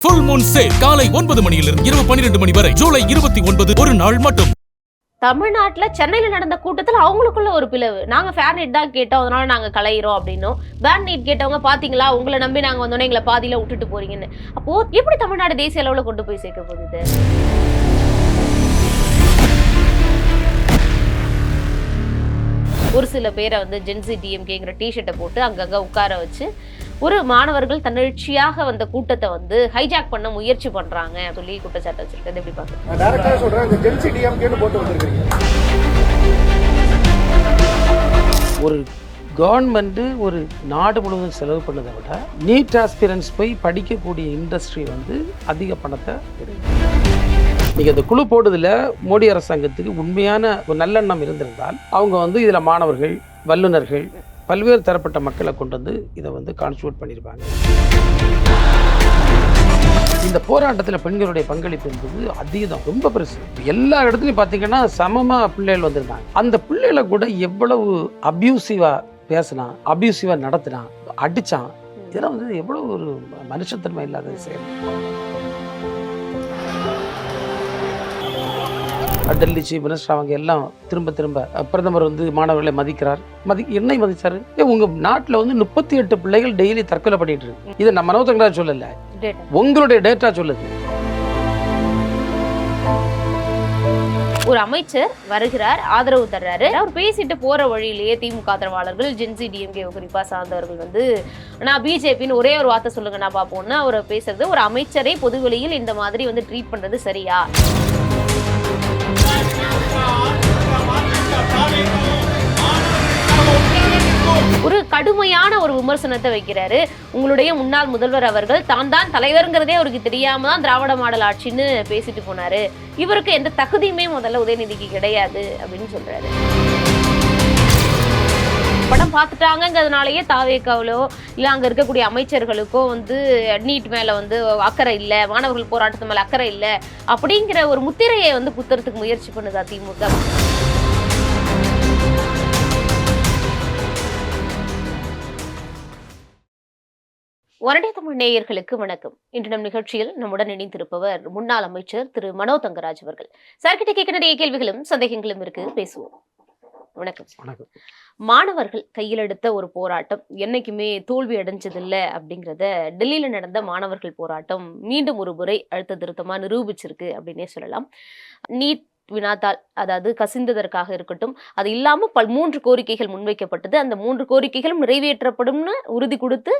Full Moon sale காலை 9 மணியிலிருந்து இரவு 12 மணி வரை ஜூலை 29 ஒரு நாள் மட்டும். தமிழ்நாட்டுல சென்னையில நடந்த கூட்டத்துல அவங்களுக்குள்ள ஒரு பிளவு. நாங்க ஃபேர் நீட் தான் கேட்டோம், அதனால நாங்க கலையிறோம் அப்படின்னும், பேன் நீட் கேட்டவங்க பாத்தீங்களா உங்களை நம்பி நாங்க வந்தோன்னே எங்களை பாதியில விட்டுட்டு போறீங்கன்னு. அப்போ எப்படி தமிழ்நாடு தேசிய அளவுல கொண்டு போய் சேர்க்க போகுது? ஒரு சில பேரை வந்து ஜென்சி டிஎம்கேங்கிற டிஷர்ட்டை போட்டு அங்கங்க உட்கார வச்சு ஒரு மாணவர்கள் தன்னெழுச்சியாக வந்த கூட்டத்தை வந்து ஹைஜாக் பண்ண முயற்சி பண்றாங்க சொல்லி குற்றச்சாட்டு வச்சிருக்கது. எப்படி பாக்குறீங்க? டைரக்டா சொல்றேன், இந்த ஜென்சி டிஎம்கேன்னு போட்டு வந்திருக்கீங்க. ஒரு கவர்மெண்ட் ஒரு நாடு முழுவதும் செலவு பண்ணதை விட நீட் ஆஸ்பிரன்ஸ் போய் படிக்கக்கூடிய இண்டஸ்ட்ரி வந்து அதிக பணத்தை நீங்கள் இந்த குழு போடுதில் மோடி அரசாங்கத்துக்கு உண்மையான ஒரு நல்லெண்ணம் இருந்திருந்தால் அவங்க வந்து இதில் மாணவர்கள், வல்லுநர்கள், பல்வேறு தரப்பட்ட மக்களை கொண்டு வந்து இதை வந்து கான்ட்ரிபியூட் பண்ணியிருப்பாங்க. இந்த போராட்டத்தில் பெண்களுடைய பங்களிப்பு என்பது அதிகம், ரொம்ப பெருசு. எல்லா இடத்துலையும் பார்த்தீங்கன்னா சமமாக பிள்ளைகள் வந்திருந்தாங்க. அந்த பிள்ளைகளை கூட எவ்வளவு அப்யூசிவாக பேசினான், அப்யூசிவாக நடத்தினான், அடித்தான், இதெல்லாம் வந்து எவ்வளோ ஒரு மனுஷத்தன்மை இல்லாத செயல். டெல்லி சீஃப் மினிஸ்டர் அவங்க எல்லாம் திரும்ப பிரதமர் வந்து மாணவர்களை மதிக்கிறார். என்னை மதிச்சாரு. உங்க நாட்டில் வந்து 38 பிள்ளைகள் டெய்லி தற்கொலை பண்ணிட்டு இருக்கு. இதை நம்ம மனோ தங்கராஜ் சொல்லல, உங்களுடைய டேட்டா சொல்லுது. ஒரு அமைச்சர் வருகிறார், ஆதரவு தர்றாரு. அவர் பேசிட்டு போற வழியிலேயே திமுக ஆதரவாளர்கள், ஜென்சி டிஎம்கே குறிப்பா சார்ந்தவர்கள் வந்து நான் பிஜேபின்னு ஒரே ஒரு வார்த்தை சொல்லுங்க நான் பார்ப்போம்னு அவர் பேசுறது. ஒரு அமைச்சரை பொதுவெளியில் இந்த மாதிரி வந்து ட்ரீட் பண்றது சரியா? ஒரு கடுமையான ஒரு விமர்சனத்தை வைக்கிறாரு. உங்களுடைய முன்னாள் முதல்வர் அவர்கள் தான் தலைவருங்கிறதே அவருக்கு தெரியாம தான் திராவிட மாடல் ஆட்சின்னு பேசிட்டு போனாரு. இவருக்கு எந்த தகுதியுமே முதல்ல உதயநிதிக்கு கிடையாது அப்படின்னு சொல்றாரு. படம் பார்த்துட்டாங்கிறதுனாலயே தாவேக்காவிலோ இல்ல அங்க இருக்கக்கூடிய அமைச்சர்களுக்கோ வந்து நீட் மேல வந்து அக்கறை இல்ல, மாணவர்கள் போராட்டத்து மேல அக்கறை இல்ல அப்படிங்கிற ஒரு முத்திரையை வந்து குத்துறதுக்கு முயற்சி பண்ணுதா திமுக? ஒரே தமிழ் நேயர்களுக்கு வணக்கம். இன்று நம் நிகழ்ச்சியில் நம்முடன் இணைந்திருப்பவர் முன்னாள் அமைச்சர் திரு மனோ தங்கராஜ் அவர்கள். சார்கிட்ட கேட்க நிறைய கேள்விகளும் சந்தேகங்களும் இருக்கு, பேசுவோம். வணக்கம். மாணவர்கள் கையில் எடுத்த ஒரு போராட்டம் என்னைக்குமே தோல்வி அடைஞ்சதில்லை அப்படிங்கிறத டெல்லியில நடந்த மாணவர்கள் போராட்டம் மீண்டும் ஒரு முறை அழுத்த திருத்தமா நிரூபிச்சிருக்கு அப்படின்னே சொல்லலாம். நீட் வினாத்தால் அதாவது கசிந்ததற்காக இருக்கட்டும், அது இல்லாம 3 கோரிக்கைகள் முன்வைக்கப்பட்டது. அந்த 3 கோரிக்கைகளும் நிறைவேற்றப்படும்னு உறுதி கொடுத்து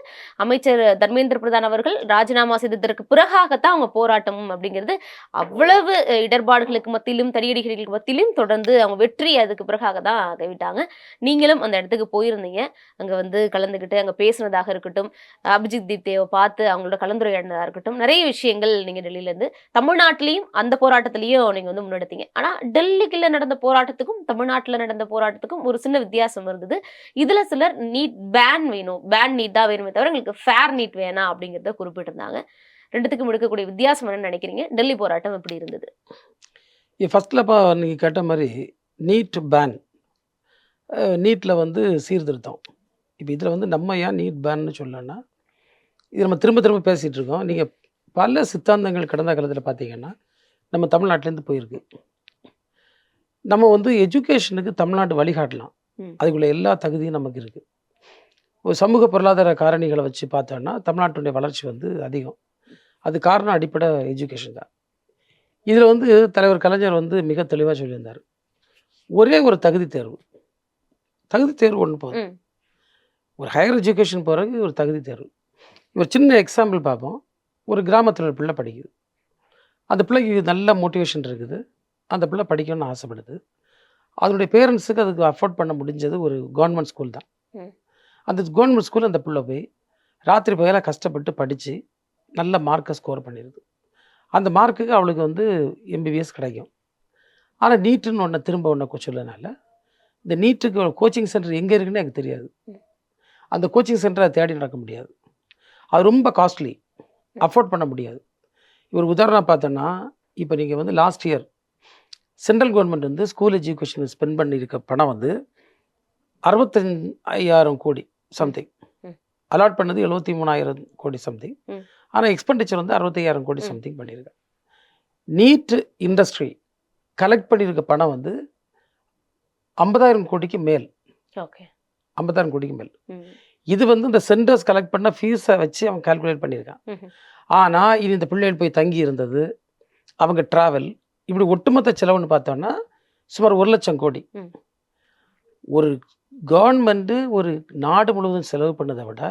அமைச்சர் தர்மேந்திர பிரதான் அவர்கள் ராஜினாமா செய்ததற்கு பிறகாகத்தான் அவங்க போராட்டம் அப்படிங்கிறது அவ்வளவு இடர்பாடுகளுக்கு மத்தியிலும் தடியடிகளுக்கு மத்தியிலும் தொடர்ந்து அவங்க வெற்றி அதுக்கு பிறகாக தான் கைவிட்டாங்க. நீங்களும் அந்த இடத்துக்கு போயிருந்தீங்க, அங்க வந்து கலந்துக்கிட்டு அங்க பேசுனதாக இருக்கட்டும், அபிஜித் தீப்தேவை பார்த்து அவங்களோட கலந்துரையாடினதாக இருக்கட்டும், நிறைய விஷயங்கள் நீங்க டெல்லியில இருந்து தமிழ்நாட்டிலையும் அந்த போராட்டத்திலையும் நீங்க வந்து முன்னெடுத்தீங்க. ஆனா டெல்லிக்குள்ள நடந்த போராட்டத்துக்கும் தமிழ்நாட்டுல நடந்த போராட்டத்துக்கும் ஒரு சின்ன வித்தியாசம் இருந்தது. இதுல சிலர் நீட் பேன் வேணும், பேன் நீட் தான் வேணுமே தவிர எங்களுக்கு ஃபேர் நீட் வேணாம் அப்படிங்கிறத குறிப்பிட்டிருந்தாங்க. ரெண்டுத்துக்கும் எடுக்கக்கூடிய வித்தியாசம் என்னன்னு நினைக்கிறீங்க? டெல்லி போராட்டம் எப்படி இருந்தது? ஃபர்ஸ்ட்லப்பா நீங்கள் கேட்ட மாதிரி நீட் பேன், நீட்டில் வந்து சீர்திருத்தம். இப்போ இதில் வந்து நம்ம ஏன் நீட் பேன்னு சொல்லணும்னா, இது நம்ம திரும்ப பேசிகிட்டு இருக்கோம். நீங்கள் பல சித்தாந்தங்கள் கடந்த காலத்தில் பார்த்தீங்கன்னா நம்ம தமிழ்நாட்டிலேருந்து போயிருக்கு. நம்ம வந்து எஜுகேஷனுக்கு தமிழ்நாடு வழிகாட்டலாம், அதுக்குள்ள எல்லா தகுதியும் நமக்கு இருக்குது. ஒரு சமூக பொருளாதார காரணிகளை வச்சு பார்த்தோன்னா தமிழ்நாட்டுடைய வளர்ச்சி வந்து அதிகம். அது காரணம் அடிப்படை எஜுகேஷன் தான். இதில் வந்து தலைவர் கலைஞர் வந்து மிக தெளிவாக சொல்லியிருந்தார், ஒரே ஒரு தகுதி தேர்வு ஒன்று போதும். ஒரு ஹையர் எஜுகேஷன் போகிறதுக்கு ஒரு தகுதி தேர்வு. ஒரு சின்ன எக்ஸாம்பிள் பார்ப்போம். ஒரு கிராமத்தில் ஒரு பிள்ளை படிக்குது, அந்த பிள்ளைக்கு நல்ல மோட்டிவேஷன் இருக்குது, அந்த பிள்ளை படிக்கணும்னு ஆசைப்படுது. அதனுடைய பேரண்ட்ஸுக்கு அதுக்கு அஃபோர்ட் பண்ண முடிஞ்சது ஒரு கவர்மெண்ட் ஸ்கூல் தான். அந்த கவர்மெண்ட் ஸ்கூல் அந்த பிள்ளை போய் ராத்திரி பகலாக கஷ்டப்பட்டு படித்து நல்ல மார்க்கை ஸ்கோர் பண்ணிடுது. அந்த மார்க்குக்கு அவளுக்கு வந்து எம்பிபிஎஸ் கிடைக்கும். ஆனால் நீட்டுன்னு திரும்ப சொல்லனால இந்த நீட்டுக்கு கோச்சிங் சென்டர் எங்கே இருக்குன்னு எனக்கு தெரியாது. அந்த கோச்சிங் சென்டரை தேடி நடக்க முடியாது, அது ரொம்ப காஸ்ட்லி, அஃபோர்ட் பண்ண முடியாது. ஒரு உதாரணம் பார்த்தோன்னா, இப்போ நீங்கள் வந்து லாஸ்ட் இயர் சென்ட்ரல் கவர்மெண்ட் வந்து ஸ்கூல் எஜுகேஷன் ஸ்பெண்ட் பண்ணியிருக்க பணம் வந்து 65,000 கோடி சம்திங். அலாட் பண்ணது 73,000 கோடி சம்திங். ம். ஆனால் எக்ஸ்பெண்டிச்சர் வந்து 65,000 கோடி ம். சம்திங் பண்ணியிருக்காங்க. நீட் இண்டஸ்ட்ரி கலெக்ட் பண்ணியிருக்க பணம் வந்து 50,000 கோடிக்கு மேல். ஓகே. 50,000 கோடிக்கு மேல். ம். இது வந்து இந்த சென்டர்ஸ் கலெக்ட் பண்ண ஃபீஸை வச்சு அவன் கால்குலேட் பண்ணியிருக்கான். ம்ஹும். ஆனால் இது இந்த பிள்ளைகள் போய் தங்கி இருந்தது, அவங்க ட்ராவல், இப்படி ஒட்டுமொத்த செலவுன்னு பார்த்தோன்னா சுமார் 1,00,000 கோடி. ம். ஒரு கவர்மெண்ட்டு ஒரு நாடு முழுவதும் செலவு பண்ணதை விட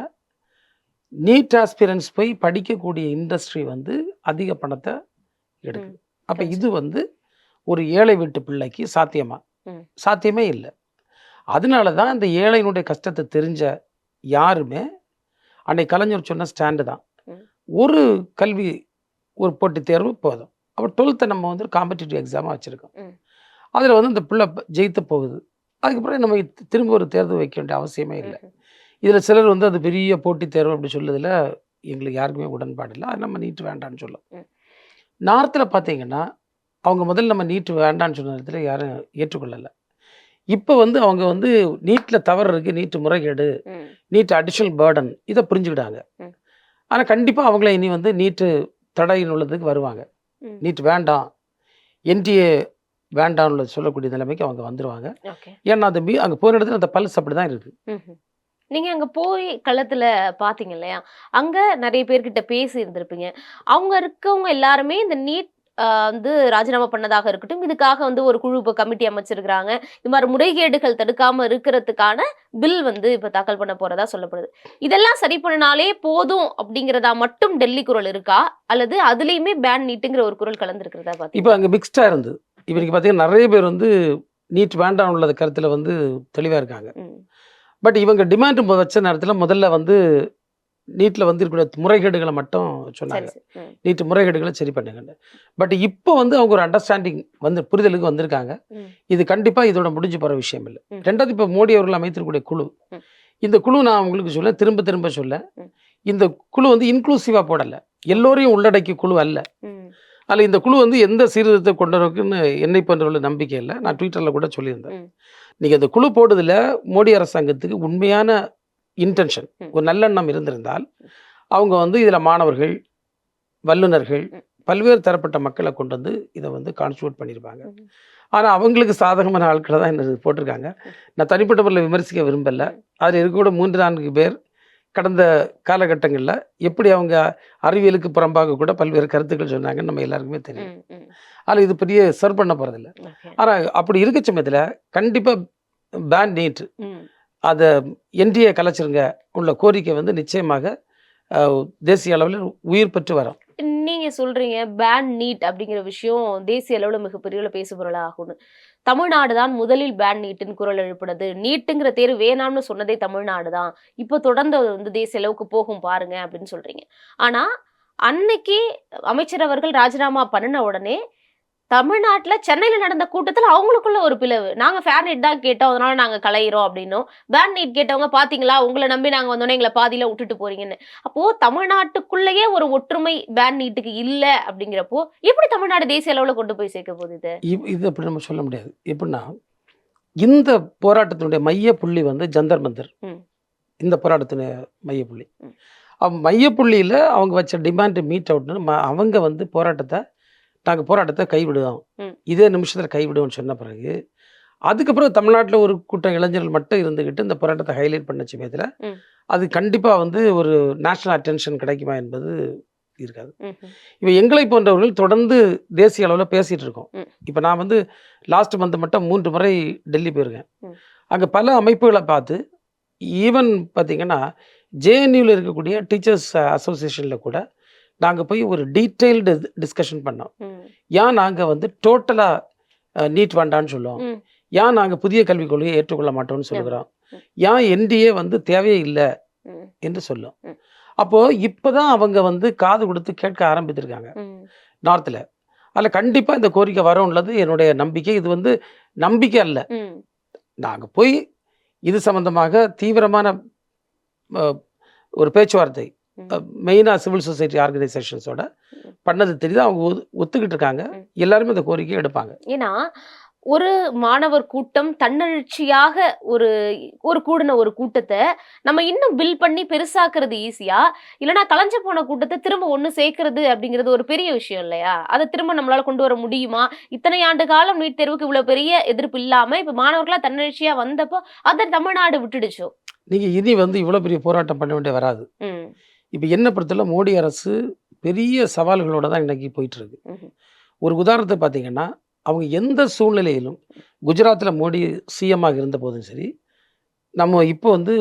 நீட் ஆஸ்பிரன்ஸ் போய் படிக்கக்கூடிய இண்டஸ்ட்ரி வந்து அதிக பணத்தை எடுக்குது. அப்போ இது வந்து ஒரு ஏழை வீட்டு பிள்ளைக்கு சாத்தியமா? ம். சாத்தியமே இல்லை. அதனால தான் இந்த ஏழையினுடைய கஷ்டத்தை தெரிஞ்ச யாருமே அன்னைக்கு கலைஞர் சொன்ன ஸ்டாண்டு தான், ம். ஒரு கல்வி ஒரு போட்டித் தேர்வு போதும். அப்போ 12th நம்ம வந்து ஒரு காம்படிட்டிவ் எக்ஸாமாக வச்சுருக்கோம். ம். அதில் வந்து இந்த பிள்ளை ஜெயித்து போகுது. அதுக்கப்புறம் நம்ம திரும்ப ஒரு தேர்வு வைக்க வேண்டிய அவசியமே இல்லை. ம்ஹும். இதில் சிலர் வந்து அது பெரிய போட்டித் தேர்வு அப்படி சொல்லுதில் எங்களுக்கு யாருக்குமே உடன்பாடு இல்லை. அது நம்ம நீட் வேண்டான்னு சொல்லும். ம். நார்த்தில் பார்த்தீங்கன்னா அவங்க முதல்ல நம்ம நீட் வேண்டான்னு சொன்ன இடத்துல யாரும் ஏற்றுக்கொள்ளலை. இப்போ வந்து அவங்க வந்து நீட்டில் தவறு இருக்குது, நீட்டு முறைகேடு, ம். நீட் அடிஷ்னல் பேர்டன், இதை புரிஞ்சுக்கிட்டாங்க. ம். ஆனால் கண்டிப்பாக அவங்கள இனி வந்து நீட்டு தடையின் உள்ளதுக்கு வருவாங்க. ம். நீட் வேண்டாம், என்டிஏ வேண்டாம்னு சொல்லக்கூடிய நிலைமைக்கு அவங்க வந்துடுவாங்க. ஓகே. ஏன்னா அந்த அங்கே போன இடத்துல அந்த பல்ஸ் அப்படி தான் இருக்குது. ம்ஹும். நீங்க அங்க போய் களத்துல பாத்தீங்க இல்லையா? அங்க நிறைய பேர்கிட்ட பேசி இருந்திருப்பீங்க. அவங்க இருக்கவங்க எல்லாருமே இந்த நீட் வந்து ராஜினாமா பண்ணதாக இருக்கட்டும், இதுக்காக வந்து ஒரு குழு இப்ப கமிட்டி அமைச்சிருக்கிறாங்க. இது மாதிரி முறைகேடுகள் தடுக்காம இருக்கிறதுக்கான பில் வந்து இப்ப தாக்கல் பண்ண போறதா சொல்லப்படுது. இதெல்லாம் சரி பண்ணினாலே போதும் அப்படிங்கிறதா மட்டும் டெல்லி குரல் இருக்கா? அல்லது அதுலயுமே பேன் நீட்டுங்கிற ஒரு குரல் கலந்துருக்கிறதா இப்போ பாத்தீங்க? அங்கே மிக்ஸ்டாக இருந்து இப்போ நீங்கள் பார்த்தீங்கன்னா நிறைய பேர் வந்து நீட் வேண்டாம் உள்ளது கருத்தில் வந்து தெளிவாக இருக்காங்க. பட் இவங்க டிமாண்ட் வச்ச நேரத்தில் முதல்ல வந்து நீட்டில் வந்து இருக்கிற முறைகேடுகளை மட்டும் சரி சொன்னாங்க. சரி. ம். நீட்டு முறைகேடுகளை சரி பண்ணுங்க. பட் இப்போ வந்து அவங்க ஒரு அண்டர்ஸ்டாண்டிங் வந்து புரிதலுக்கு வந்திருக்காங்க. ம். இது கண்டிப்பாக இதோட முடிஞ்சு போகிற விஷயம் இல்லை. ம். ரெண்டாவது இப்போ மோடி அவர்கள் அமைத்திருக்கக்கூடிய குழு, ம். இந்த குழு நான் உங்களுக்கு சொல்ல திரும்ப திரும்ப சொல்ல, ம். இந்த குழு வந்து இன்க்ளூசிவாக போடலை, எல்லோரையும் உள்ளடக்கிய குழு அல்ல. ம். அதில் இந்த குழு வந்து எந்த சீர்திருத்தத்தை கொண்டு வரக்குன்னு என்னை போன்றவர்கள் நம்பிக்கை இல்லை. நான் ட்விட்டரில் கூட சொல்லியிருந்தேன். ம். நீங்கள் அந்த குழு போடுறதுல மோடி அரசாங்கத்துக்கு உண்மையான இன்டென்ஷன், ம். ஒரு நல்லெண்ணம் இருந்திருந்தால் அவங்க வந்து இதில் மாணவர்கள், வல்லுநர்கள், ம். பல்வேறு தரப்பட்ட மக்களை கொண்டு வந்து இதை வந்து கான்ஸ்டியூட் பண்ணியிருப்பாங்க. ம். ஆனால் அவங்களுக்கு சாதகமான ஆட்களை தான் என்ன போட்டிருக்காங்க. நான் தனிப்பட்ட முறையில் விமர்சிக்க விரும்பலை. அதில் இருக்கக்கூட 3-4 பேர் கடந்த காலகட்டங்களில் எப்படி அவங்க அறிவியலுக்கு புறம்பாக கூட பல்வேறு கருத்துக்கள் சொன்னாங்கன்னு நம்ம எல்லாருக்குமே தெரியும். ம். ம். ஆனால் இது பெரிய சர்வ் பண்ண போகிறதில்ல. ஓகே. ஆனால் அப்படி இருக்க சமயத்தில் கண்டிப்பாக பேன் நீட் ம். அதை என்டிஏ கலைச்சிருங்க உள்ள கோரிக்கை வந்து நிச்சயமாக தேசிய அளவில் உயிர் பெற்று வரும். நீங்க சொல்றீங்க பேன் நீட் அப்படிங்கிற விஷயம் தேசிய அளவுல மிகப்பெரிய பேசுபொருளா ஆகும்னு. தமிழ்நாடு தான் முதலில் பேன் நீட்டுன்னு குரல் எழுப்புனது. நீட்டுங்கிற தேர்வு வேணாம்னு சொன்னதே தமிழ்நாடு தான். இப்போ தொடர்ந்து அது வந்து தேசிய அளவுக்கு போகும் பாருங்க அப்படின்னு சொல்றீங்க. ஆனா அன்னைக்கு அமைச்சர் அவர்கள் ராஜினாமா பண்ணின உடனே தமிழ்நாட்டுல சென்னையில நடந்த கூட்டத்துல அவங்களுக்குள்ள ஒரு பிளவு. நாங்க ஃபேர் நீட் தான் கேட்டோம், அதனால நாங்க கலையிறோம் அப்படின்னும், பேன் நீட் கேட்டவங்க பாத்தீங்களா உங்களை நம்பி நாங்க வந்தோன்னே எங்களை பாதியில விட்டுட்டு போறீங்கன்னு. அப்போ தமிழ்நாட்டுக்குள்ளேயே ஒரு ஒற்றுமை பேன் நீட்டுக்கு இல்ல அப்படிங்கிறப்போ எப்படி தமிழ்நாடு தேசிய அளவுல கொண்டு போய் சேர்க்க போகுது இது? இது அப்படி நம்ம சொல்ல முடியாது. எப்படின்னா இந்த போராட்டத்தினுடைய மைய புள்ளி வந்து ஜந்தர் மந்தர். ம். இந்த போராட்டத்தினுடைய மையப்புள்ளி. ம். மையப்புள்ளியில் அவங்க வச்ச டிமாண்ட் மீட் அவுட்னு அவங்க வந்து நாங்கள் போராட்டத்தை கைவிடுவோம், ம். இதே நிமிஷத்தில் கைவிடுவோம்னு சொன்ன பிறகு அதுக்கப்புறம் தமிழ்நாட்டில் ஒரு கூட்டம் இளைஞர்கள் மட்டும் இருந்துக்கிட்டு இந்த போராட்டத்தை ஹைலைட் பண்ண சமயத்தில் ம். அது கண்டிப்பாக வந்து ஒரு நேஷனல் அட்டென்ஷன் கிடைக்குமா என்பது இருக்காது. ம்ஹும். இப்போ எங்களை போன்றவர்கள் தொடர்ந்து தேசிய அளவில் பேசிகிட்டு இருக்கோம். ம். இப்போ நான் வந்து லாஸ்ட் மந்த் மட்டும் 3 முறை டெல்லி போயிருக்கேன். ம். அங்கே பல அமைப்புகளை பார்த்து, ஈவன் பார்த்திங்கன்னா ஜேஎன்யூவில் இருக்கக்கூடிய டீச்சர்ஸ் அசோசியேஷனில் கூட நாங்கள் போய் ஒரு டீட்டெயில்டு டிஸ்கஷன் பண்ணோம். ம். ஏன் நாங்கள் வந்து டோட்டலாக நீட் வேண்டான்னு சொல்லுவோம், ம். ஏன் நாங்கள் புதிய கல்விக் கொள்கையை ஏற்றுக்கொள்ள மாட்டோம்னு சொல்லுகிறோம், ம். ஏன் என்டிஏ வந்து தேவையே இல்லை ம். என்று சொல்லும். ம். அப்போது இப்போ தான் அவங்க வந்து காது கொடுத்து கேட்க ஆரம்பித்திருக்காங்க ம். நார்த்தில். அதில் கண்டிப்பாக இந்த கோரிக்கை வரும்ன்றது என்னுடைய நம்பிக்கை. இது வந்து நம்பிக்கை அல்ல. ம். நாங்கள் போய் இது சம்பந்தமாக தீவிரமான ஒரு பேச்சுவார்த்தை ம். மெயினாக சிவில் சொசைட்டி ஆர்கனைசேஷன்ஸோட பண்ணது தெரியுது. அவங்க ஒத்துக்கிட்டு இருக்காங்க. ம். எல்லாருமே இந்த கோரிக்கையை எடுப்பாங்க. ஏன்னா ஒரு மாணவர் கூட்டம் தன்னெழுச்சியாக ஒரு ஒரு கூடின ஒரு கூட்டத்தை நம்ம இன்னும் பில் பண்ணி பெருசாக்குறது ஈஸியா, இல்லனா கலைஞ்சு போன கூட்டத்தை திரும்ப ஒண்ணு சேர்க்கிறது அப்படிங்கிறது ஒரு பெரிய விஷயம் இல்லையா? அதை திரும்ப நம்மளால கொண்டு வர முடியுமா? இத்தனை ஆண்டு காலம் நீட் தேர்வுக்கு இவ்வளவு பெரிய எதிர்ப்பு இல்லாம இப்ப மாணவர்களா தன்னெழுச்சியா வந்தப்போ அதை தமிழ்நாடு விட்டுடுச்சோ? நீங்க இனி வந்து இவ்வளோ பெரிய போராட்டம் பண்ண வேண்டிய வராது. ம். இப்போ என்ன பொறுத்தவரை மோடி அரசு பெரிய சவால்களோட தான் இன்னைக்கு போயிட்டு இருக்கு. ம்ஹும். ஒரு உதாரணத்தை பார்த்தீங்கன்னா, அவங்க எந்த சூழ்நிலையிலும் குஜராத்தில் மோடி சிஎம்மாக இருந்த போதும் சரி, நம்ம இப்போ வந்து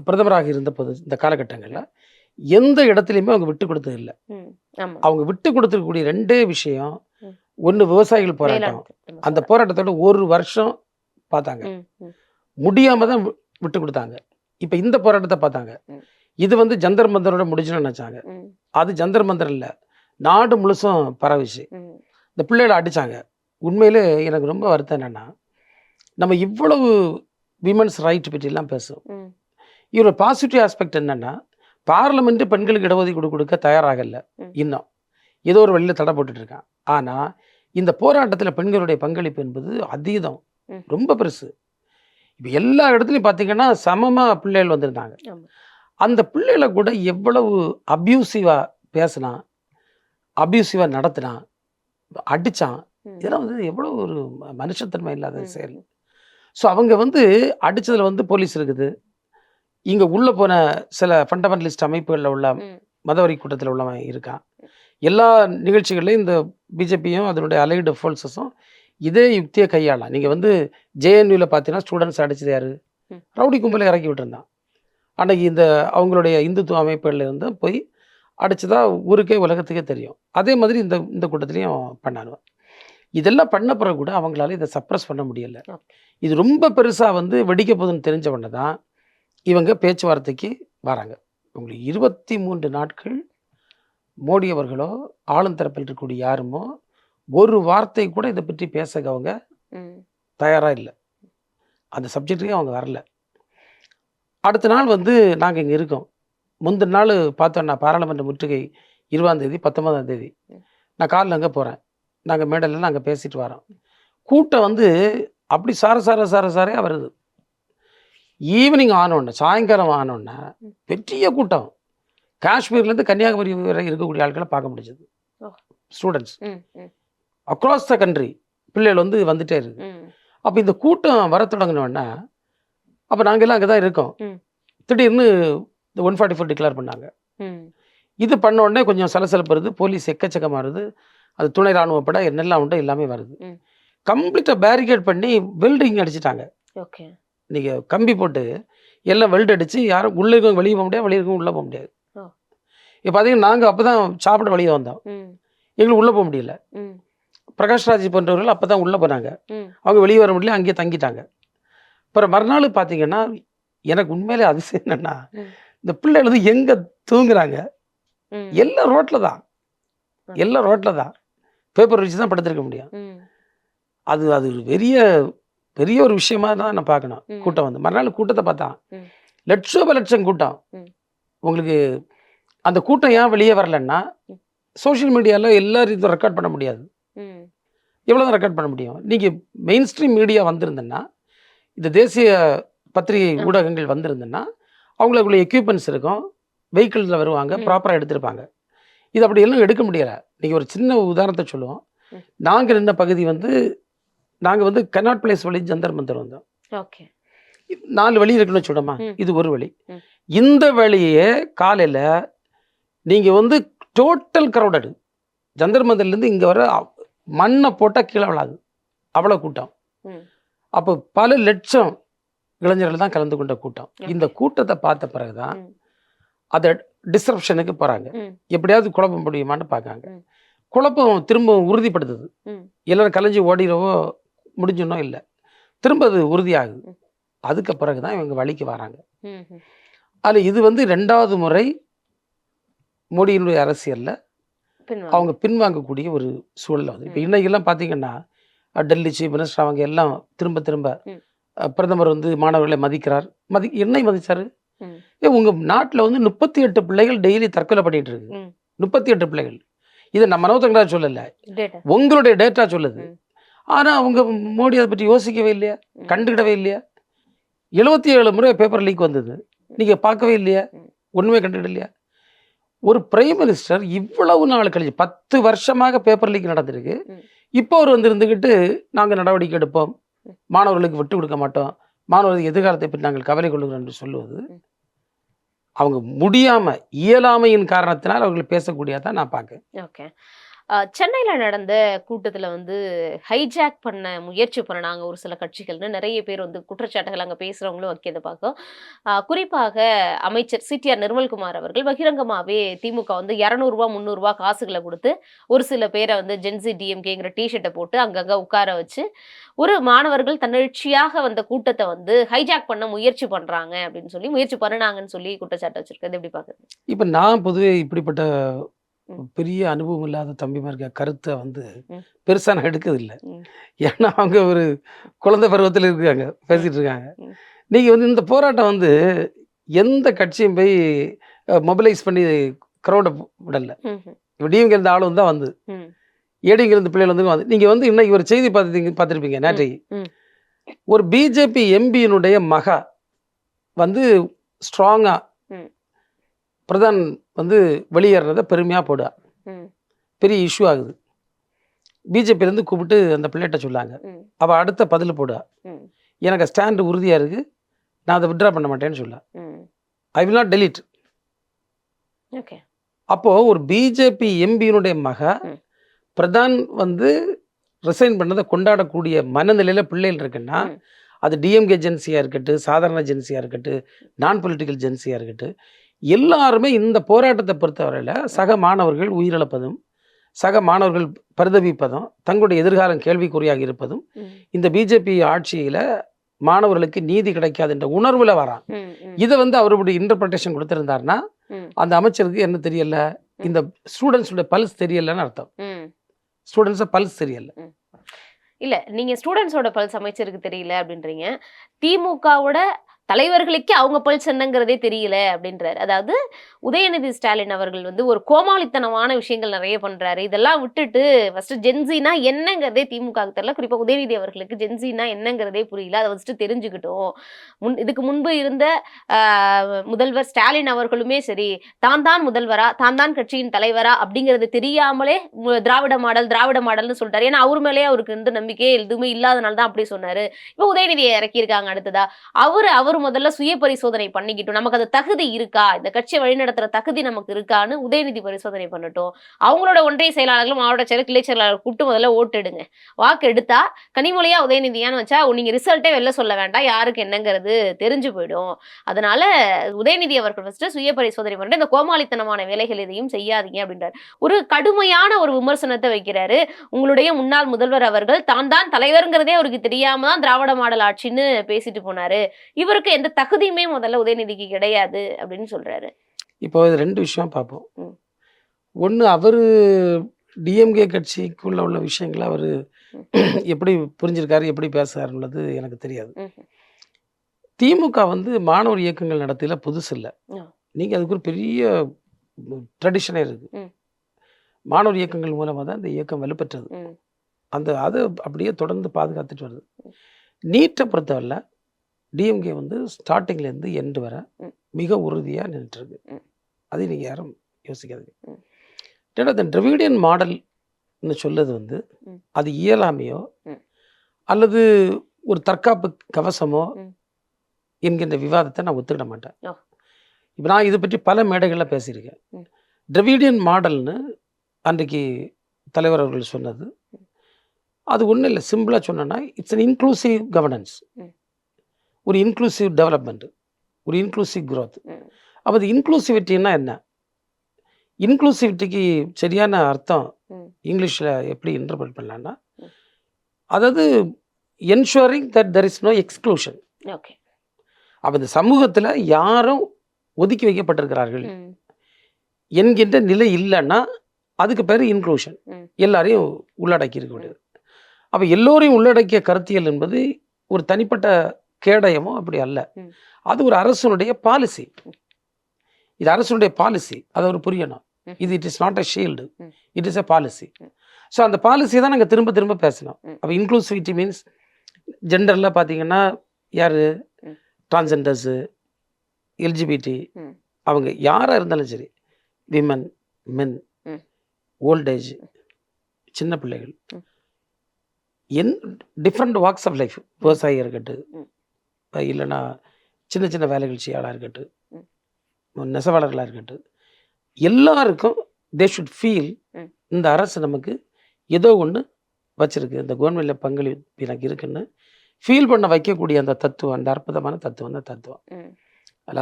பிரதமராக இருந்த போது இந்த காலகட்டங்களில் எந்த இடத்துலையுமே அவங்க விட்டு கொடுத்தது இல்லை. ம். ஆமா. அவங்க விட்டு கொடுத்துருக்கக்கூடிய ரெண்டே விஷயம், ம். ஒன்று விவசாயிகள் போராட்டம். வேளாண் திட்டம் அந்த போராட்டத்தோட ஒரு வருஷம் பார்த்தாங்க, ம், ம், முடியாம தான் விட்டு கொடுத்தாங்க. இப்போ இந்த போராட்டத்தை பார்த்தாங்க. ம். இது வந்து ஜந்தர் மந்தரோட முடிஞ்சுன்னு நினைச்சாங்க. ம், அது ஜந்தர் மந்தர் இல்லை, நாடு முழுசும் பரவிச்சு. ம், இந்த பிள்ளைகளை அடிச்சாங்க. உண்மையிலே எனக்கு ரொம்ப வருத்தம் என்னன்னா, நம்ம இவ்வளவு விமன்ஸ் ரைட் பற்றிலாம் பேசுவோம். ம், இவரோட பாசிட்டிவ் ஆஸ்பெக்ட் என்னன்னா, பார்லமெண்ட் பெண்களுக்கு இடஒதுக்கீடு கொடுக்க தயாராகல. ம். இன்னும் ஏதோ ஒரு வழியில் தடை போட்டுட்டு இருக்கான். ஆனால் இந்த போராட்டத்தில் பெண்களுடைய பங்களிப்பு என்பது அதீதம், ம். ரொம்ப பெருசு. இப்போ எல்லா இடத்துலையும் பார்த்தீங்கன்னா சமமாக பிள்ளைகள் வந்திருந்தாங்க. ஆமா. அந்த பிள்ளைகளை கூட எவ்வளவு அப்யூசிவாக பேசினான், அப்யூசிவாக நடத்தினான், அடித்தான். ம். இதெல்லாம் வந்து எவ்வளோ ஒரு மனுஷத்தன்மை இல்லாத ம். செயல். ஸோ அவங்க வந்து அடித்ததில் வந்து போலீஸ் இருக்குது. இங்கே உள்ளே போன சில ஃபண்டமெண்டலிஸ்ட் அமைப்புகளில் உள்ள ம். மதவரி கூட்டத்தில் உள்ளவன் இருக்கான். எல்லா நிகழ்ச்சிகள்லையும் இந்த பிஜேபியும் அதனுடைய அலைடு ஃபோர்ஸஸும் இதே யுக்தியை கையாளலாம். நீங்கள் வந்து ஜேஎன்யூவில் பார்த்தீங்கன்னா ஸ்டூடெண்ட்ஸ் அடிச்சது யார்? ம். ரவுடி கும்பலை இறக்கி விட்டுருந்தான். அன்னைக்கு இந்த அவங்களுடைய இந்துத்துவ அமைப்புகளில் இருந்து போய் அடிச்சதா ஊருக்கே உலகத்துக்கே தெரியும். அதே மாதிரி இந்த இந்த கூட்டத்திலையும் பண்ணானுவன். இதெல்லாம் பண்ண பிறகு கூட அவங்களால இதை சப்ரஸ் பண்ண முடியலை. ஓகே. இது ரொம்ப பெருசாக வந்து வெடிக்க போகுதுன்னு தெரிஞ்ச உடனே தான் இவங்க பேச்சுவார்த்தைக்கு வராங்க. உங்களுக்கு 23 நாட்கள் மோடி அவர்களோ ஆளும் தரப்பில் இருக்கக்கூடிய யாருமோ ஒரு வார்த்தை கூட இதை பற்றி பேச அவங்க ம். தயாராக இல்லை. அந்த சப்ஜெக்ட்டுக்கே அவங்க வரல. அடுத்த நாள் வந்து நாங்கள் இங்கே இருக்கோம். முந்தின நாள் பார்த்தோன்னா பாராளுமன்ற முற்றுகை 20ஆம் தேதி 19ஆம் தேதி ம். நான் காலைல அங்கே போகிறேன். நாங்கள் மேடையில் நாங்கள் பேசிட்டு வரோம். கூட்டம் வந்து அப்படி சாரையாக வருது. ஈவினிங் ஆனோடனே, சாயங்காலம் ஆனோடனே ம். பெரிய கூட்டம். காஷ்மீர்லேருந்து கன்னியாகுமரி வரை இருக்கக்கூடிய ஆட்களை பார்க்க முடிஞ்சது. ஓ. ஸ்டூடெண்ட்ஸ் ம், ம், அக்ராஸ் த கண்ட்ரி பிள்ளைகள் வந்து வந்துட்டே இருக்கு. ம், அப்போ இந்த கூட்டம் வர தொடங்கினோடனே அப்போ நாங்கள் எல்லாம் அங்கே தான் இருக்கோம். ம். திடீர்னு இந்த 144 டிக்ளேர் பண்ணாங்க. ம். இது பண்ண உடனே கொஞ்சம் சலசலப்பு வருது, போலீஸ் எக்கச்சக்கமாக வருது, அது துணை ராணுவப்பட என்னெல்லாம் உண்டு எல்லாமே வருது. ம். கம்ப்ளீட்டாக பேரிகேட் பண்ணி வெல்டிங் அடிச்சிட்டாங்க. ஓகே. நீங்கள் கம்பி போட்டு எல்லாம் வெல்ட் அடித்து யாரும் உள்ளே இருக்கவங்க வெளியே போக முடியாது, வெளியே இருக்கவங்க உள்ளே போக முடியாது. ஓ. இப்போ பார்த்தீங்கன்னா நாங்கள் அப்போ தான் சாப்பிட வெளியே வந்தோம். ம், எங்களுக்கு உள்ளே போக முடியல. ம், பிரகாஷ்ராஜ் போன்றவர்கள் அப்போ தான் உள்ளே போனாங்க. ம், அவங்க வெளியே வர முடியல, அங்கேயே தங்கிட்டாங்க. அப்புறம் மறுநாள் பார்த்தீங்கன்னா எனக்கு உண்மையிலே அதிசயம் என்னென்னா, ம். இந்த பிள்ளைகள் வந்து எங்கே தூங்குறாங்க? ம், எல்லாம் ரோட்டில் தான், எல்லாம் ரோட்டில் தான். பேப்பர் வச்சு தான் படுத்திருக்க முடியும். ம், அது அது ஒரு பெரிய பெரிய ஒரு விஷயமா தான் நான் பார்க்கணும். ம். கூட்டம் வந்து மறுநாள் கூட்டத்தை பார்த்தா ம். லட்சம் கூட்டம். ம். உங்களுக்கு அந்த கூட்டம் ஏன் வெளியே வரலன்னா, ம். சோஷியல் மீடியாவில் எல்லாரும் இதை ரெக்கார்ட் பண்ண முடியாது. ம், எவ்வளோ தான் ரெக்கார்ட் பண்ண முடியும்? நீங்கள் மெயின் ஸ்ட்ரீம் மீடியா வந்திருந்தேன்னா, இந்த தேசிய பத்திரிகை ஊடகங்கள் வந்திருந்தேன்னா, அவங்களுக்குள்ள எக்யூப்மெண்ட்ஸ் இருக்கும், வெஹிக்கிள்ஸில் வருவாங்க, ம். ப்ராப்பராக எடுத்திருப்பாங்க. இது அப்படி எல்லாம் எடுக்க முடியலை. நீங்கள் ஒரு சின்ன உதாரணத்தை சொல்லுவோம். ம். நாங்கள் நின்ன பகுதி வந்து நாங்கள் வந்து கனாட் பிளேஸ் வழி ஜந்தர் மந்தர் வந்தோம். ஓகே. 4 வழி இருக்குன்னு சொல்லுமா, ம். இது ஒரு வழி. ம். இந்த வழியே காலையில் நீங்கள் வந்து டோட்டல் க்ரௌடடு. ஜந்தர் மந்தர்லேருந்து இங்கே வர மண்ணை போட்டால் கீழே விழாது, அவ்வளோ கூட்டம். ம். அப்போ பல லட்சம் இளைஞர்கள் தான் கலந்து கொண்ட கூட்டம். Okay. இந்த கூட்டத்தை பார்த்த பிறகு தான் ம். அதை டிஸ்ரப்ஷனுக்கு போகிறாங்க. ம். எப்படியாவது குழப்பம் முடியுமான்னு பார்க்காங்க. ம். குழப்பம் திரும்ப உறுதிப்படுத்துது. ம். எல்லாரும் கலைஞ்சி ஓடிடவோ முடிஞ்சனோ இல்லை, திரும்ப அது உறுதியாகுது. ம். அதுக்கு பிறகு தான் இவங்க வழிக்கு வராங்க. ம், ம். அதில் இது வந்து 2வது முறை மோடியினுடைய அரசியலில் பின்வாங்க. அவங்க பின்வாங்கக்கூடிய ஒரு சூழல் வந்து. இப்போ ம். இன்னைக்கெல்லாம் பார்த்தீங்கன்னா டெல்லி சீஃப் மினிஸ்டர் அவங்க எல்லாம் திரும்ப ம். பிரதமர் வந்து மாணவர்களை மதிக்கிறார். என்னை மதிச்சாரு? ம். உங்கள் நாட்டில் வந்து 38 பிள்ளைகள் டெய்லி தற்கொலை பண்ணிட்டு இருக்கு. ம். 38 பிள்ளைகள். இதை நம்ம மனோதங்கராஜ் சொல்லலை, டேட்டா. உங்களுடைய டேட்டா சொல்லுது. ம். ஆனால் அவங்க மோடி அதை பற்றி யோசிக்கவே இல்லையா, கண்டுக்கிடவே இல்லையா? 77 முறை பேப்பர் லீக் வந்தது, நீங்கள் பார்க்கவே இல்லையா? ஒன்றுமே கண்டுக்கிட இல்லையா? ஒரு பிரைம் மினிஸ்டர் இவ்வளவு நாள் கழிச்சு 10 வருஷமாக பேப்பர் லீக் நடந்திருக்கு. இப்போ அவர் வந்து இருந்துக்கிட்டு நாங்கள் நடவடிக்கை எடுப்போம், மாணவர்களுக்கு விட்டு கொடுக்க மாட்டோம், மாணவர்கள் எதிர்காலத்தை பற்றி நாங்கள் கவலை கொள்கிறோம் என்று சொல்லுவது அவங்க முடியாமல் இயலாமையின் காரணத்தினால் அவர்கள் பேசக்கூடியதான் நான் பார்க்கேன். ஓகே. சென்னையில நடந்த கூட்டத்துல வந்து ஹைஜாக் பண்ண முயற்சி பண்ணாங்க ஒரு சில கட்சிகள்னு நிறைய பேர் வந்து குற்றச்சாட்டுகள் அங்க பேசுறவங்களும் வைக்கிறத பார்க்கும். குறிப்பாக அமைச்சர் சிடிஆர் நிர்மல்குமார் அவர்கள் பகிரங்கமாவே திமுக வந்து 200 ரூபாய் 300 ரூபாய் காசுகளை கொடுத்து ஒரு சில பேரை வந்து ஜென்சி டிஎம்கேங்கிற டிஷர்ட்டை போட்டு அங்கங்க உட்கார வச்சு ஒரு மாணவர்கள் தன்னெழுச்சியாக வந்த கூட்டத்தை வந்து ஹைஜாக் பண்ண முயற்சி பண்றாங்க அப்படின்னு சொல்லி முயற்சி பண்ணாங்கன்னு சொல்லி குற்றச்சாட்டு வச்சிருக்கேன். எப்படி பாக்குறது? இப்போ நான் பொதுவே இப்படிப்பட்ட பெரிய அனுபவம் இல்லாத தம்பிமார்க்க கருத்தை வந்து பெருசாக நான் எடுக்கிறதில்லை. ஏன்னா அவங்க ஒரு குழந்தை பருவத்தில் இருக்காங்க, பேசிகிட்டு இருக்காங்க. நீங்கள் வந்து இந்த போராட்டம் வந்து எந்த கட்சியும் போய் மொபிலைஸ் பண்ணி க்ரௌடை விடலை. இப்போ டிஎம்கே இருந்த ஆளும் தான் வந்து ஏடிங்க இருந்த பிள்ளைகள் வந்து நீங்கள் வந்து இன்னைக்கு ஒரு செய்தி பார்த்துருப்பீங்க நேற்றைக்கு. ஒரு பிஜேபி எம்பியினுடைய மகா வந்து ஸ்ட்ராங்காக பிரதான் வந்து வெளியேறத பெருமையாக போடுவா, பெரிய இஷ்யூ ஆகுது. பிஜேபியிலேருந்து கூப்பிட்டு அந்த பிள்ளைகிட்ட சொல்லாங்க, அவள் அடுத்த பதில் போடுவா, எனக்கு ஸ்டாண்டு உறுதியாக இருக்குது, நான் அதை விட்ரா பண்ண மாட்டேன்னு சொல்ல, I will not delete. Okay. அப்போது ஒரு பிஜேபி எம்பியினுடைய மக பிரதான் வந்து ரிசைன் பண்ணதை கொண்டாடக்கூடிய மனநிலையில் பிள்ளைகள் இருக்குன்னா அது டிஎம்கே ஜென்சியாக இருக்கட்டும், சாதாரண ஜென்சியாக இருக்கட்டும், நான் பொலிட்டிக்கல் ஜென்சியாக இருக்கட்டும், எல்லாருமே இந்த போராட்டத்தை பொறுத்தவரையில் சக மாணவர்கள் உயிரிழப்பதும் சக மாணவர்கள் பரிதவிப்பதும் தங்களுடைய எதிர்காலம் கேள்விக்குறியாக இருப்பதும் இந்த பிஜேபி ஆட்சியில் மாணவர்களுக்கு நீதி கிடைக்காது என்ற உணர்வில் வரான். இதை வந்து அவருடைய இன்டர்பிரேஷன் கொடுத்திருந்தாருன்னா அந்த அமைச்சருக்கு என்ன தெரியல, இந்த ஸ்டூடெண்ட்ஸோட பல்ஸ் தெரியலன்னு அர்த்தம். ஸ்டூடெண்ட்ஸை பல்ஸ் தெரியல. இல்ல, நீங்க ஸ்டூடெண்ட்ஸோட பல்ஸ் அமைச்சருக்கு தெரியல அப்படின்றீங்க. திமுகவோட தலைவர்களுக்கே அவங்க பல்ஸ் என்னங்கிறதே தெரியல அப்படின்றாரு. அதாவது உதயநிதி ஸ்டாலின் அவர்கள் வந்து ஒரு கோமாளித்தனமான விஷயங்கள் நிறைய பண்றாரு. இதெல்லாம் விட்டுட்டு ஃபர்ஸ்ட் ஜென்சினா என்னங்கிறதே திமுகவுக்கு தெரியல. குறிப்பா உதயநிதி அவர்களுக்கு ஜென்சினா என்னங்கிறதே புரியல. அதை ஃபர்ஸ்ட் தெரிஞ்சுக்கிட்டோம். இதுக்கு முன்பு இருந்த முதல்வர் ஸ்டாலின் அவர்களுமே சரி, தான் தான் முதல்வரா, தான் தான் கட்சியின் தலைவரா அப்படிங்கிறது தெரியாமலே திராவிட மாடல்னு சொல்லிட்டாரு. ஏன்னா அவர் மேலேயே அவருக்கு இந்த நம்பிக்கையே எதுவுமே இல்லாதனால தான் அப்படி சொன்னாரு. இப்போ உதயநிதியை இறக்கியிருக்காங்க. அடுத்ததா அவர் முதல்ல சுய பரிசோதனை பண்ணிக்கிட்டோம், நமக்கு அது தகுதி இருக்கா, இந்த கட்சியை வழிநடத்துற தகுதி நமக்கு இருக்கான்னு உதயநிதி பரிசோதனை பண்ணட்டும். அவங்களோட ஒன்றிய செயலாளர்களும் மாவட்ட செயலர் கிளை செயலாளர் கூப்பிட்டு முதல்ல ஓட்டு எடுங்க. வாக்கு எடுத்தா கனிமொழியா உதயநிதியான்னு வச்சா நீங்க ரிசல்ட்டே வெளில சொல்ல வேண்டாம், யாருக்கு என்னங்கிறது தெரிஞ்சு போயிடும். அதனால உதயநிதி அவர்கள் ஃபர்ஸ்ட் சுய பரிசோதனை பண்ணிட்டு இந்த கோமாளித்தனமான வேலைகள் எதையும் செய்யாதீங்க அப்படின்றார். ஒரு கடுமையான ஒரு விமர்சனத்தை வைக்கிறாரு. உங்களுடைய முன்னாள் முதல்வர் அவர்கள் தான் தான் தலைவருங்கிறதே அவருக்கு தெரியாம தான் திராவிட மாடல் ஆட்சின்னு பேசிட்டு போனாரு. இவருக்கு எந்த தகுதியுமே முதல்ல உதயநிதிக்கு கிடையாது அப்படின்னு சொல்றாரு. இப்போ இது 2 விஷயம் பார்ப்போம். ஒன்று, அவர் டிஎம்கே கட்சிக்குள்ள உள்ள விஷயங்களை அவர் எப்படி புரிஞ்சிருக்காரு, எப்படி பேசுறாருன்றது எனக்கு தெரியாது. திமுக வந்து மாணவர் இயக்கங்கள் நடத்தில புதுசு இல்லை. நீங்கள் அதுக்கு ஒரு பெரிய ட்ரெடிஷனே இருக்கு. மாணவர் இயக்கங்கள் மூலமாக தான் இந்த இயக்கம் வலுப்பெற்றது. அதை அப்படியே தொடர்ந்து பாதுகாத்துட்டு வருது. நீட்டை பொறுத்தவரை டிஎம்கே வந்து ஸ்டார்டிங்லேருந்து எண்டு வர மிக உறுதியாக நின்றுருக்கு. அதை நீங்கள் யாரும் யோசிக்காதீங்க. ஏன்னா இந்த டிராவிடியன் மாடல்னு சொல்லுறது வந்து அது இயலாமையோ அல்லது ஒரு தற்காப்பு கவசமோ என்கின்ற விவாதத்தை நான் ஒத்துக்கிட மாட்டேன். இப்போ நான் இதை பற்றி பல மேடைகளில் பேசியிருக்கேன். டிராவிடியன் மாடல்னு அன்றைக்கு தலைவர் அவர்கள் சொன்னது அது ஒன்றும் இல்லை. சிம்பிளாக சொன்னோன்னா இட்ஸ் அன் இன்க்ளூசிவ் கவர்னன்ஸ், ஒரு இன்க்ளூசிவ் டெவலப்மெண்ட், ஒரு இன்க்ளூசிவ் க்ரோத். அப்போ அது இன்க்ளூசிவிட்டின்னா என்ன? இன்க்ளூசிவிட்டிக்கு சரியான அர்த்தம் இங்கிலீஷில் எப்படி இன்டர்பிரட் பண்ணலான்னா, அதாவது ensuring that there is no exclusion. Okay. அப்போ இந்த சமூகத்தில் யாரும் ஒதுக்கி வைக்கப்பட்டிருக்கிறார்கள் என்கின்ற நிலை இல்லைன்னா அதுக்கு பேர் இன்க்ளூஷன். எல்லாரையும் உள்ளடக்கி இருக்க வேண்டியது. அப்போ எல்லோரையும் உள்ளடக்கிய கருத்தியல் என்பது ஒரு தனிப்பட்ட கேடயமோ அப்படி அல்ல. அது ஒரு அரசனுடைய பாலிசி. இது அரசனுடைய பாலிசி, அதை அவர் புரியணும். இது it is not a shield, it is a policy. So அந்த பாலிசியை தான் நாங்கள் திரும்ப திரும்ப பேசணும். ம். அப்போ இன்க்ளூசிவிட்டி மீன்ஸ் ஜெண்டரில் பார்த்தீங்கன்னா யார், ம். டிரான்ஸெண்டர்ஸு, எல்ஜிபிடி, ம். அவங்க யாராக இருந்தாலும் சரி, விமன், மென், ம். ஓல்டேஜ், சின்ன பிள்ளைகள், ம். என் டிஃப்ரெண்ட் வாக்ஸ் ஆஃப் லைஃப், விவசாயியாக இருக்கட்டும், ம். இல்லைன்னா சின்ன சின்ன வேலைகள் செய்யாளாக இருக்கட்டும், ம். நெசவாளர்களாக இருக்கட்டும், எல்லாருக்கும் தே ஷுட் ஃபீல் ம். இந்த அரசு நமக்கு ஏதோ ஒன்று வச்சிருக்கு, இந்த கவர்மெண்ட்டில் பங்களிப்பு எனக்கு இருக்குன்னு ஃபீல் பண்ண வைக்கக்கூடிய அந்த தத்துவம், அந்த அற்புதமான தத்துவம் தான் தத்துவம். ம்.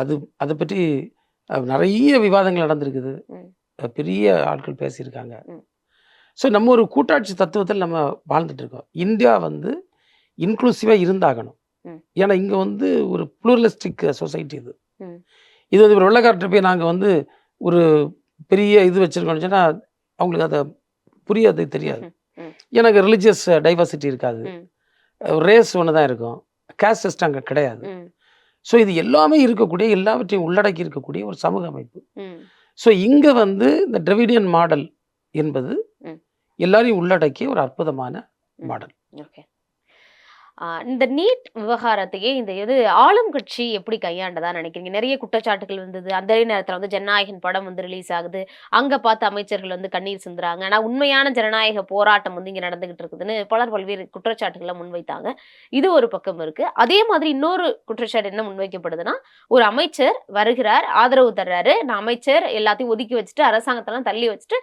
அது அதை பற்றி நிறைய விவாதங்கள் நடந்திருக்குது, ம். பெரிய ஆட்கள் பேசியிருக்காங்க. ம். ஸோ நம்ம ஒரு கூட்டாட்சி தத்துவத்தில் நம்ம வாழ்ந்துட்டு இருக்கோம். இந்தியா வந்து இன்க்ளூசிவாக இருந்தாகணும். ம். ஏன்னா இங்கே வந்து ஒரு ப்ளூரலிஸ்டிக் சொசைட்டி இது. ம். இது வந்து ஒரு வெள்ளைக்காரர்கிட்ட போய் நாங்கள் வந்து ஒரு பெரிய இது வச்சுருக்கோம்னு சொன்னால் அவங்களுக்கு அதை புரியாது, தெரியாது. ம். எனக்கு ரிலிஜியஸ் டைவர்சிட்டி இருக்காது, ம். ரேஸ் ஒன்று தான் இருக்கும், கேஸ்ட் சிஸ்டம் அங்கே கிடையாது. ம். ஸோ இது எல்லாமே இருக்கக்கூடிய, எல்லாவற்றையும் உள்ளடக்கி இருக்கக்கூடிய ஒரு சமூக அமைப்பு. ம். ஸோ இங்கே வந்து இந்த டிராவிடியன் மாடல் என்பது ம். எல்லாரையும் உள்ளடக்கிய ஒரு அற்புதமான மாடல். ஓகே. இந்த நீட் விவகாரத்தையே இந்த ஆளும் கட்சி எப்படி கையாண்டதா நினைக்கிறீங்க? நிறைய குற்றச்சாட்டுகள் வந்தது. அதே நேரத்துல வந்து ஜனநாயகன் படம் வந்து ரிலீஸ் ஆகுது. அங்க பார்த்து அமைச்சர்கள் வந்து கண்ணீர் சிந்துறாங்க. ஆனா உண்மையான ஜனநாயக போராட்டம் வந்து இங்க நடந்துகிட்டு இருக்குதுன்னு பலர் பல்வேறு குற்றச்சாட்டுகளை முன்வைத்தாங்க. இது ஒரு பக்கம் இருக்கு. அதே மாதிரி இன்னொரு குற்றச்சாட்டு என்ன முன்வைக்கப்படுதுன்னா, ஒரு அமைச்சர் வருகிறார், ஆதரவு தர்றாரு. நான் அமைச்சர் எல்லாத்தையும் ஒதுக்கி வச்சுட்டு, அரசாங்கத்தெல்லாம் தள்ளி வச்சுட்டு,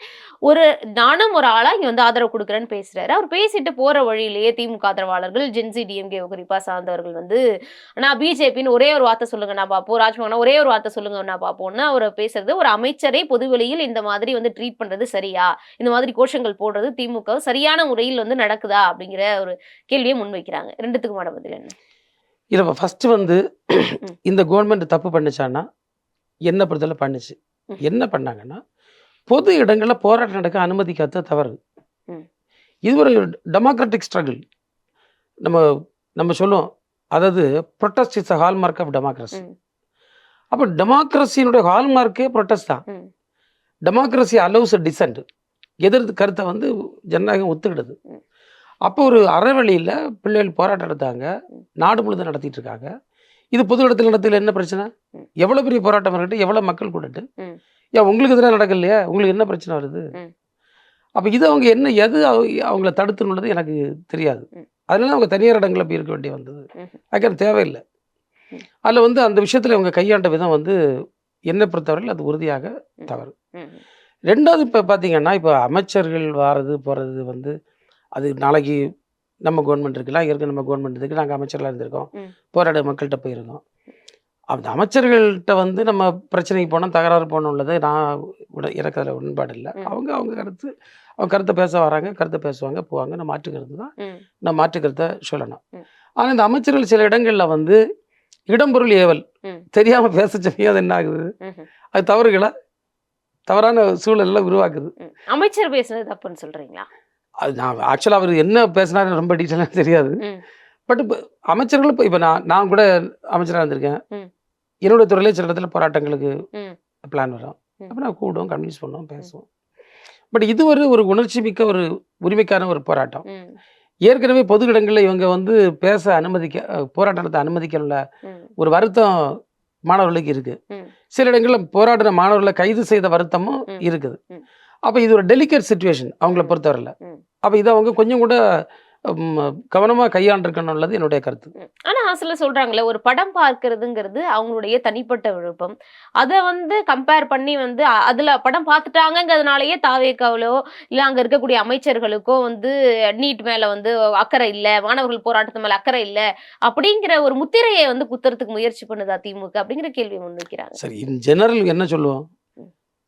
நானும் ஒரு ஆளா இங்க வந்து ஆதரவு கொடுக்குறேன்னு பேசுறாரு. அவர் பேசிட்டு போற வழியிலேயே திமுக ஆதரவாளர்கள், ஜென்சி, டிஎம்கே குறிப்பா சார்ந்தவர்கள் வந்து, நான் பிஜேபின்னு ஒரே ஒரு வார்த்தை சொல்லுங்க நான் பாப்போம், ராஜ்மோகனா ஒரே ஒரு வார்த்தை சொல்லுங்க நான் பாப்போம்னு அவர் பேசுறது, ஒரு அமைச்சரை பொதுவெளியில் இந்த மாதிரி வந்து ட்ரீட் பண்றது சரியா, இந்த மாதிரி கோஷங்கள் போடுறது திமுக சரியான முறையில் வந்து நடக்குதா அப்படிங்கிற ஒரு கேள்வியை முன்வைக்கிறாங்க. ரெண்டுத்துக்குமான பதில் என்ன? இல்லை, ஃபர்ஸ்ட் வந்து இந்த கவர்மெண்ட் தப்பு பண்ணுச்சான்னா என்ன பொறுத்தவரை பண்ணுச்சு. என்ன பண்ணாங்கன்னா, பொது இடங்களில் போராட்டம் நடக்க அனுமதிக்காத தவறு. இது ஒரு டெமோக்ராட்டிக் ஸ்ட்ரகிள். நம்ம சொல்லுவோம், அதாவது protest is a hallmark of democracy. அப்போ டெமோக்ரஸியினுடைய ஹால்மார்க்கே ப்ரொட்டஸ்ட் தான். டெமோக்ரஸி அலவுஸ் டிசென்ட், எதிர்த்து கருத்தை வந்து ஜனநாயகம் ஒத்துக்கிடுது. அப்போ ஒரு அறவழியில் பிள்ளைகள் போராட்டம் நடத்தாங்க, நாடு முழுதும் நடத்திட்டு இருக்காங்க. இது பொது இடத்துல நடத்துல என்ன பிரச்சனை? எவ்வளோ பெரிய போராட்டம் இருக்கட்டும், எவ்வளோ மக்கள் கூடட்டு, ஏன் உங்களுக்கு எதிராக நடக்கலையா? உங்களுக்கு என்ன பிரச்சனை வருது? அப்போ இது அவங்க என்ன எது அவங்கள தடுத்துனுள்ளது எனக்கு தெரியாது. அதனால அவங்க தனியார் இடங்களில் போய் இருக்க வேண்டிய வந்தது. அதுக்கான தேவையில்லை. அதில் வந்து அந்த விஷயத்தில் அவங்க கையாண்ட விதம் வந்து என்னை பொறுத்தவரையில் அது உறுதியாக தவறு. ரெண்டாவது, இப்போ பார்த்தீங்கன்னா, இப்போ அமைச்சர்கள் வாரது போகிறது வந்து அது நாளைக்கு நம்ம கவர்மெண்ட் இருக்கலாம், ஏற்கனவே நம்ம கவர்மெண்ட் இருக்குது, நாங்கள் அமைச்சர்களாக இருந்திருக்கோம், போராட மக்கள்கிட்ட போயிருக்கோம். அந்த அமைச்சர்கள்ட்ட வந்து நம்ம பிரச்சனைக்கு போனோம், தகராறு போனோம் உள்ளது எனக்கு அதில் உடன்பாடு இல்லை. அவங்க கருத்தை பேச வராங்க, கருத்தை பேசுவாங்க, போவாங்க. நான் மாற்று கருத்து தான், நான் மாற்று கருத்தை சொல்லணும். ஆனால் இந்த அமைச்சர்கள் சில இடங்களில் வந்து இடம்பொருள் ஏவல் தெரியாமல் பேச சொல்லி அது என்ன ஆகுது, அது தவறான சூழலில் உருவாக்குது. அமைச்சர் பேசுனது தப்புன்னு சொல்றீங்களா? அது நான் ஆக்சுவலாக அவர் என்ன பேசினாரு ரொம்ப டீட்டெயிலாக தெரியாது. பட் இப்போ அமைச்சர்கள் இப்போ நான் கூட அமைச்சராக இருந்திருக்கேன். என்னோட துறையிலே சில இடத்துல போராட்டங்களுக்கு பிளான் வரும். அப்போ நான் கூடுவோம், கன்வின்ஸ் பண்ணுவோம், பேசுவோம். பட் இது ஒரு உணர்ச்சி மிக்க ஒரு உரிமைக்கான ஒரு போராட்டம். ஏற்கனவே பொது இடங்களில் இவங்க வந்து போராட்டம் நடத்த அனுமதிக்கல ஒரு வருத்தம் மாணவர்களுக்கு இருக்கு. சில இடங்களில் போராடின மாணவர்களை கைது செய்த வருத்தமும் இருக்குது. அப்போ இது ஒரு டெலிகேட் சிச்சுவேஷன் அவங்கள பொறுத்தவரையில். அப்போ இதை அவங்க கொஞ்சம் கூட கவனமாக கையாண்டிருக்கணும் உள்ளது என்னுடைய கருத்து. ஆனா சில சொல்றாங்களே, ஒரு படம் பார்க்கறதுங்கிறது அவங்களுடைய தனிப்பட்ட விருப்பம். அதை வந்து கம்பேர் பண்ணி வந்து அதுல படம் பார்த்துட்டாங்கிறதுனாலயே தாவேக்காவிலோ இல்ல அங்க இருக்கக்கூடிய அமைச்சர்களுக்கோ வந்து நீட் மேல வந்து அக்கறை இல்ல, மாணவர்கள் போராட்டத்து மேல அக்கறை இல்ல அப்படிங்கிற ஒரு முத்திரையை வந்து குத்துறதுக்கு முயற்சி பண்ணுதா திமுக அப்படிங்கிற கேள்வி முன்வைக்கிறாங்க. சரி, இன் ஜெனரல் என்ன சொல்லுவோம்,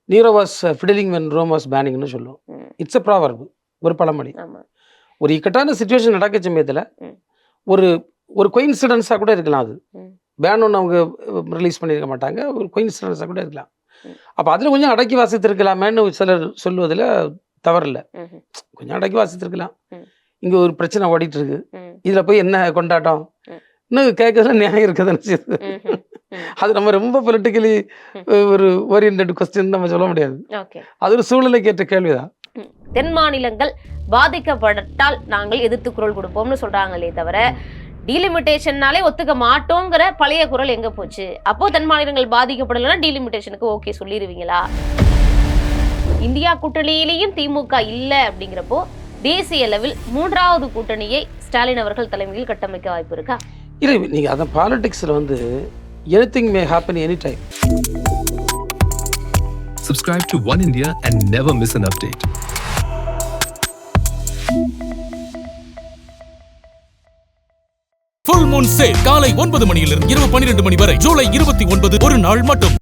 நீரோ வாஸ் ஃபிடிலிங் வென் ரோம் வாஸ் பேனிங்னு சொல்லுவோம். இட்ஸ் அ ப்ராவர்ப், ஒரு பழமொழி. ஒரு இக்கட்டான சிச்சுவேஷன் நடக்க சமயத்தில் ஒரு கோயின்சிடன்ஸாக கூட இருக்கலாம். அது பேன் ஒன்று அவங்க ரிலீஸ் பண்ணியிருக்க மாட்டாங்க, ஒரு கோயின்சிடன்ஸாக கூட இருக்கலாம். அப்போ அதில் கொஞ்சம் அடக்கி வாசித்திருக்கலாமேன்னு சிலர் சொல்லுவதில் தவறில்லை. கொஞ்சம் அடக்கி வாசித்திருக்கலாம். இங்கே ஒரு பிரச்சனை ஓடிட்டு இருக்கு, இதில் போய் என்ன கொண்டாட்டம் இன்னும் கேட்கறதுல நியாயம் இருக்குதுன்னு செய்யுது. அது நம்ம ரொம்ப பொலிட்டிக்கலி ஒரு ஓரியன்டட் கொஸ்டின் நம்ம சொல்ல முடியாது. அது ஒரு சூழ்நிலைக்கு ஏற்ற கேள்விதான். தென் மாநிலங்கள் பாதிக்கப்பட்டால் நாங்கள் எதிர்த்து குரல் கொடுப்போம்னு சொல்றாங்களே தவிர டீலிமிட்டேஷன்னாலே ஒத்துக்க மாட்டோங்கிற பழைய குரல் எங்க போச்சு? அப்போ தென் மாநிலங்கள் பாதிக்கப்படலைன்னா டீலிமிட்டேஷனுக்கு ஓகே சொல்லிடுவீங்களா? இந்தியா கூட்டணியிலையும் திமுக இல்ல அப்படிங்கிறப்போ தேசிய அளவில் 3வது கூட்டணியை ஸ்டாலின் அவர்கள் தலைமையில் கட்டமைக்க வாய்ப்பு இருக்கா? இல்லை, நீங்கள் அந்த பாலிடிக்ஸில் வந்து anything may happen any time. Subscribe to One India and never miss an update. Full Moon sale காலை 9 மணியிலிருந்து இரவு 12 மணி வரை ஜூலை 29 ஒரு நாள் மட்டும்.